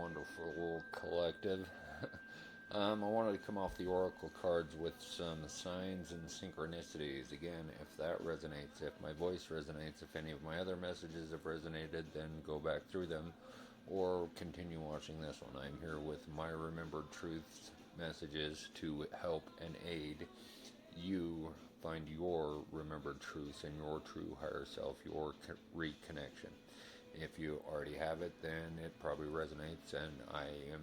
wonderful collective. I wanted to come off the Oracle cards with some signs and synchronicities. Again, if that resonates, if my voice resonates, if any of my other messages have resonated, then go back through them or continue watching this one. I'm here with my Remembered Truths messages to help and aid you find your remembered truths and your true higher self, your reconnection. If you already have it, then it probably resonates, and I am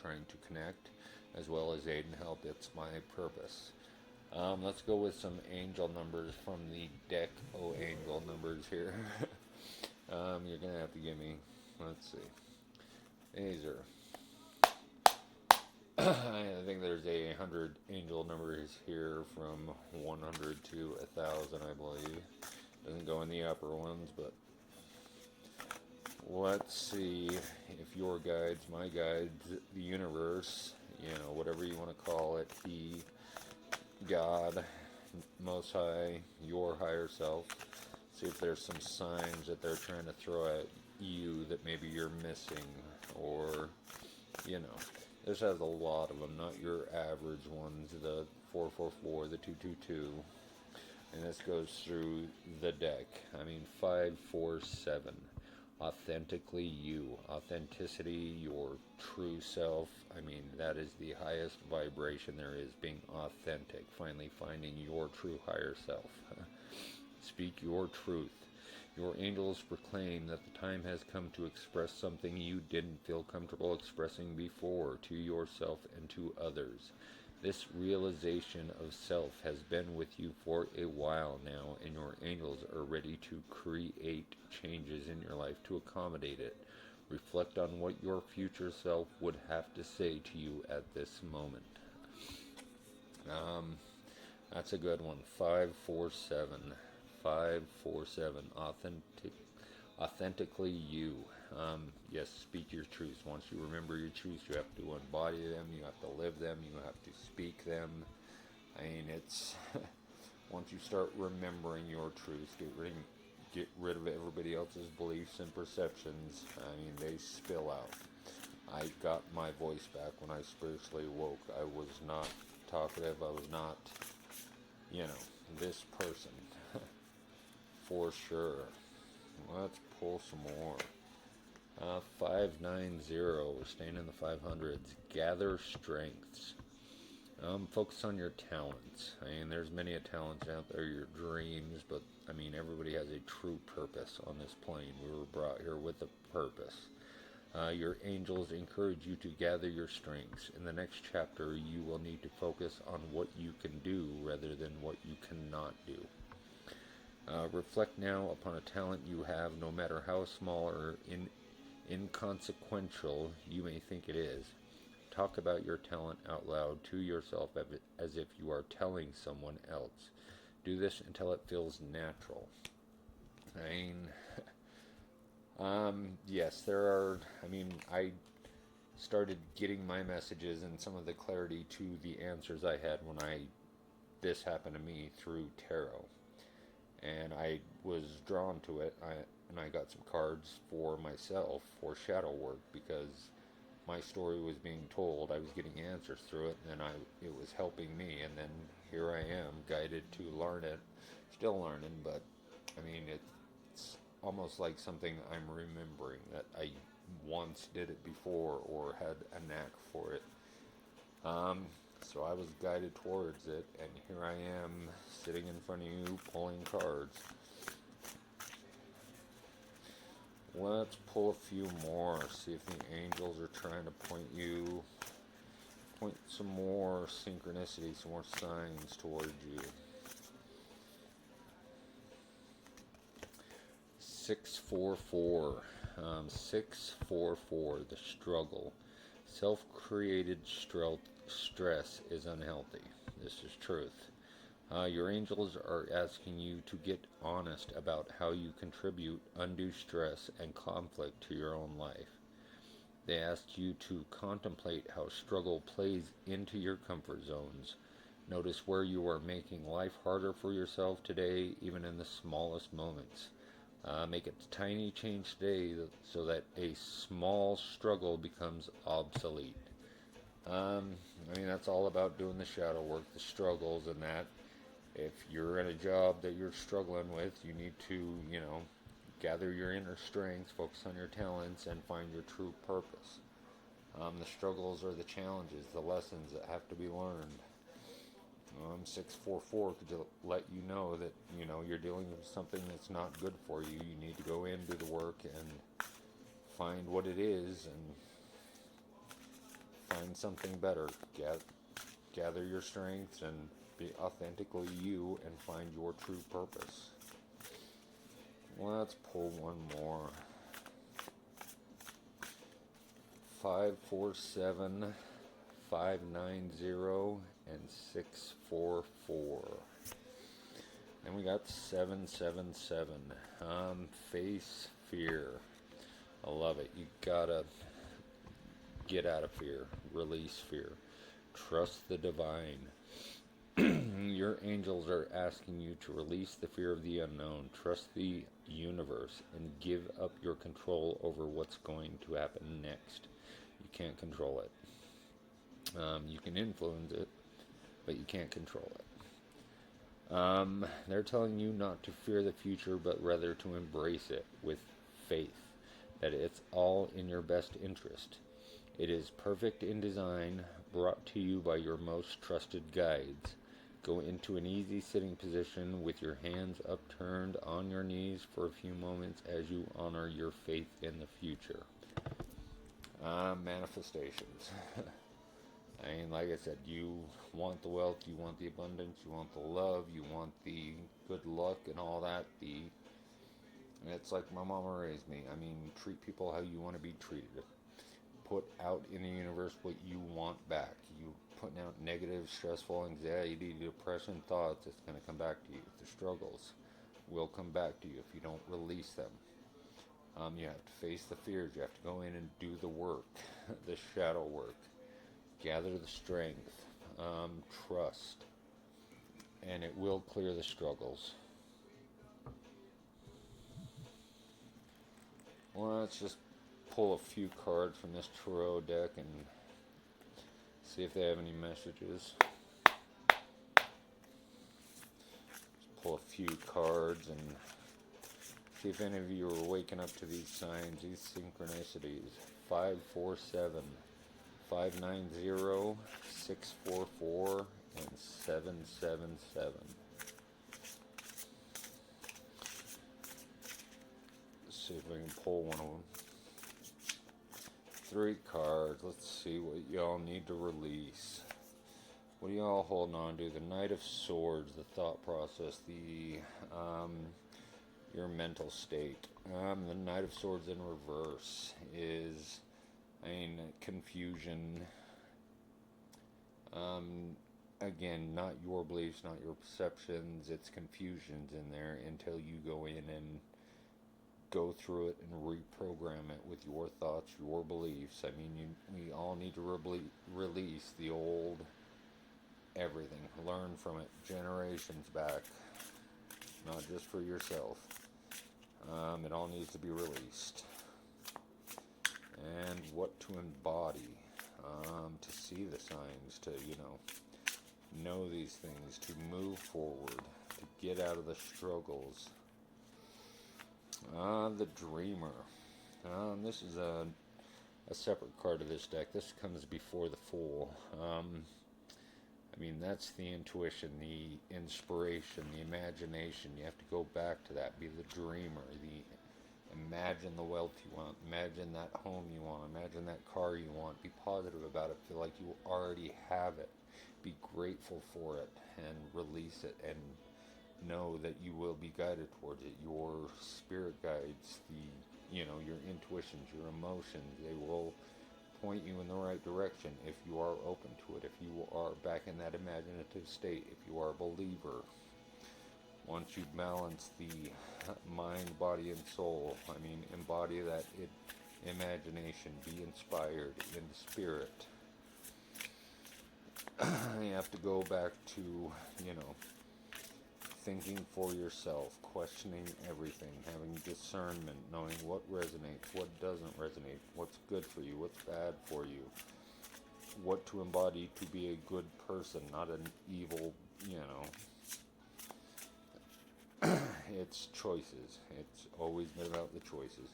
trying to connect as well as aid and help. It's my purpose. Let's go with some angel numbers from the deck. Oh, angel numbers here. You're going to have to give me, let's see. These are, I think there's 100 angel numbers here from 100 to 1,000, I believe. Doesn't go in the upper ones, but let's see if your guides, my guides, the universe, whatever you want to call it, He, God, Most High, your higher self. See if there's some signs that they're trying to throw at you that maybe you're missing, or, this has a lot of them, not your average ones, the 444, the 222, and this goes through the deck. 547. Authentically you. Authenticity, your true self. That is the highest vibration there is, being authentic. Finally finding your true higher self. Speak your truth. Your angels proclaim that the time has come to express something you didn't feel comfortable expressing before to yourself and to others. This realization of self has been with you for a while now, and your angels are ready to create changes in your life to accommodate it. Reflect on what your future self would have to say to you at this moment. That's a good one. 547. 547. Authentically you. Yes, speak your truths. Once you remember your truths, you have to embody them, you have to live them, you have to speak them. It's once you start remembering your truths, get rid of everybody else's beliefs and perceptions. They spill out. I got my voice back when I spiritually woke. I was not talkative. I was not, this person. For sure. Let's pull some more. 590, we're staying in the 500s. Gather strengths. Focus on your talents. There's many talents out there, your dreams, but everybody has a true purpose on this plane. We were brought here with a purpose. Your angels encourage you to gather your strengths. In the next chapter, you will need to focus on what you can do rather than what you cannot do. Reflect now upon a talent you have, no matter how small or inconsequential you may think it is. Talk about your talent out loud to yourself as if you are telling someone else. Do this until it feels natural. Yes, there are, I started getting my messages and some of the clarity to the answers I had when this happened to me through tarot. And I was drawn to it, and I got some cards for myself for shadow work because my story was being told. I was getting answers through it, and then it was helping me, and then here I am, guided to learn it. Still learning, but it's almost like something I'm remembering that I once did it before or had a knack for it. So I was guided towards it, and here I am sitting in front of you pulling cards. Let's pull a few more, see if the angels are trying to point some more synchronicities, some more signs towards you. 644. 644, the struggle. Self-created stress is unhealthy. This is truth. Your angels are asking you to get honest about how you contribute undue stress and conflict to your own life. They ask you to contemplate how struggle plays into your comfort zones. Notice where you are making life harder for yourself today, even in the smallest moments. Make a tiny change today so that a small struggle becomes obsolete. Um, that's all about doing the shadow work, the struggles, and that. If you're in a job that you're struggling with, you need to, gather your inner strength, focus on your talents, and find your true purpose. The struggles are the challenges, the lessons that have to be learned. 644 could let you know that you're dealing with something that's not good for you. You need to go in, do the work, and find what it is, and find something better. Gather your strengths and be authentically you, and find your true purpose. Let's pull one more. 547, 590, and 644. And we got 777. Face fear. I love it. You gotta get out of fear. Release fear. Trust the divine. Your angels are asking you to release the fear of the unknown. Trust the universe and give up your control over what's going to happen next. You can't control it. You can influence it, but you can't control it. They're telling you not to fear the future, but rather to embrace it with faith that it's all in your best interest. It is perfect in design, brought to you by your most trusted guides. Go into an easy sitting position with your hands upturned on your knees for a few moments as you honor your faith in the future. Manifestations. Like I said, you want the wealth, you want the abundance, you want the love, you want the good luck and all that. And it's like my mama raised me. Treat people how you want to be treated. Put out in the universe what you want back. You putting out negative, stressful, anxiety, depression thoughts, it's going to come back to you. The struggles will come back to you if you don't release them. You have to face the fears. You have to go in and do the work, the shadow work. Gather the strength, trust, and it will clear the struggles. Well, let's just pull a few cards from this tarot deck and see if they have any messages. Just pull a few cards and see if any of you are waking up to these signs, these synchronicities. 547, 590, 644, and 777. Let's see if we can pull one of them. 3 cards. Let's see what y'all need to release. What are y'all holding on to? The Knight of Swords, the thought process, your mental state. The Knight of Swords in reverse is, confusion. Again, not your beliefs, not your perceptions. It's confusions in there until you go in and go through it and reprogram it with your thoughts, your beliefs. We all need to release the old everything. Learn from it generations back, not just for yourself. It all needs to be released. And what to embody, to see the signs, to, know these things, to move forward, to get out of the struggles. The Dreamer. This is a separate card of this deck. This comes before the Fool. That's the intuition, the inspiration, the imagination. You have to go back to that. Be the dreamer. Imagine the wealth you want. Imagine that home you want. Imagine that car you want. Be positive about it. Feel like you already have it. Be grateful for it and release it, and know that you will be guided towards it. Your spirit guides, your intuitions, your emotions, they will point you in the right direction if you are open to it, if you are back in that imaginative state, if you are a believer. Once you balance the mind, body, and soul, embody that imagination, be inspired in the spirit. You have to go back to, thinking for yourself, questioning everything, having discernment, knowing what resonates, what doesn't resonate, what's good for you, what's bad for you, what to embody to be a good person, not an evil, you know. It's choices. It's always been about the choices.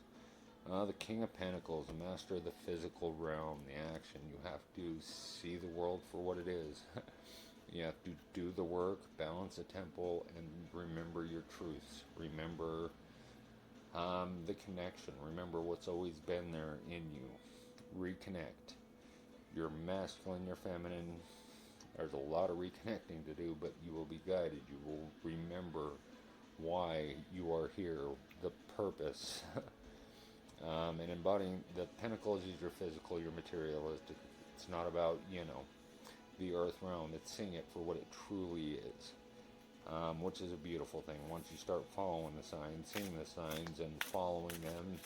The King of Pentacles, the master of the physical realm, the action. You have to see the world for what it is. You have to do the work, balance the temple, and remember your truths. Remember the connection. Remember what's always been there in you. Reconnect. Your masculine, your feminine. There's a lot of reconnecting to do, but you will be guided. You will remember why you are here, the purpose. And embodying the pentacles is your physical, your materialistic. It's not about, the earth realm. It's seeing it for what it truly is, which is a beautiful thing. Once you start following the signs, seeing the signs, and following them,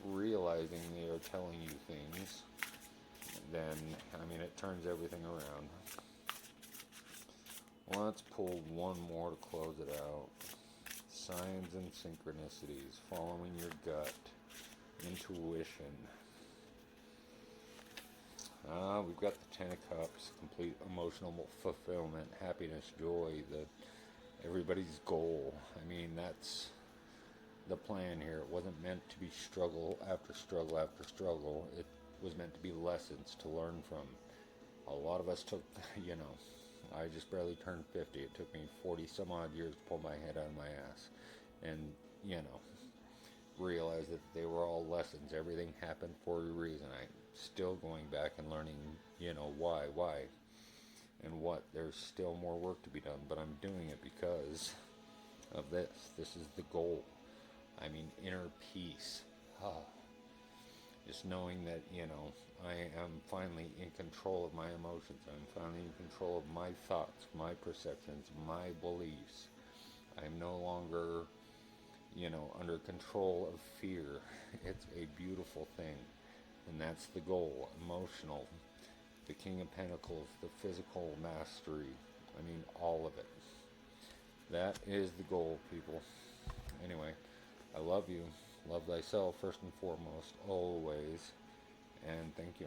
realizing they are telling you things, then, it turns everything around. Let's pull one more to close it out. Signs and synchronicities, following your gut, intuition. We've got the Ten of Cups, complete emotional fulfillment, happiness, joy, everybody's goal. That's the plan here. It wasn't meant to be struggle after struggle after struggle. It was meant to be lessons to learn from. A lot of us took, I just barely turned 50. It took me 40 some odd years to pull my head out of my ass. And, realize that they were all lessons. Everything happened for a reason. I'm still going back and learning, why, and what. There's still more work to be done, but I'm doing it because of this. This is the goal. Inner peace. Just knowing that, I am finally in control of my emotions. I'm finally in control of my thoughts, my perceptions, my beliefs. I'm no longer under control of fear. It's a beautiful thing, and that's the goal. Emotional, the King of Pentacles, the physical mastery. All of it. That is the goal, people. Anyway, I love you. Love thyself first and foremost, always, and thank you.